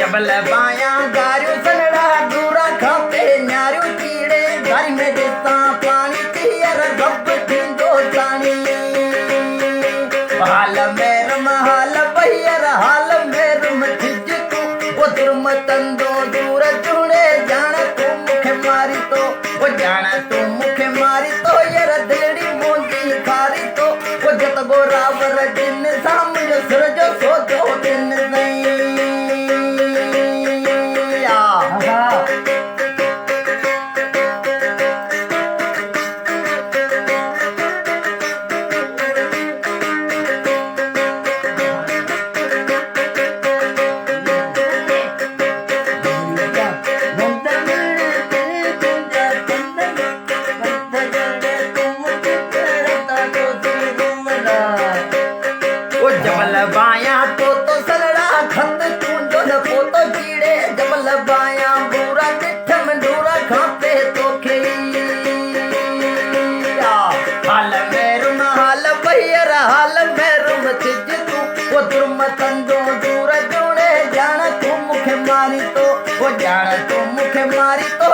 जबल बाया गारू सनड़ा दूरा खाते न्यारू कीड़े घर में देता पानी तियर गप दो जानी हाल मेरम हाल भैयर हाल मेरम खिज तू वो तुरम तंदो दूर चुने जान तू मुखे मारी तो वो जान तू मुखे मारी तो यार दिलड़ी मोंगी खारी तो वो जत गोरावर दिन सामने सूरज सो दो दिन नहीं जबल बाया तो सलड़ा खंद चूंजो न पोतो कीड़े जबल बाया बुरा चिट्ठ में डूरा खाते तो खेया हाल मेरुम हाल भैयर हाल मेरुम चिज तू वो दुर्म तंदो दूर जोड़े जान तू मुखे मारी तो वो जान तू मुखे मारी तो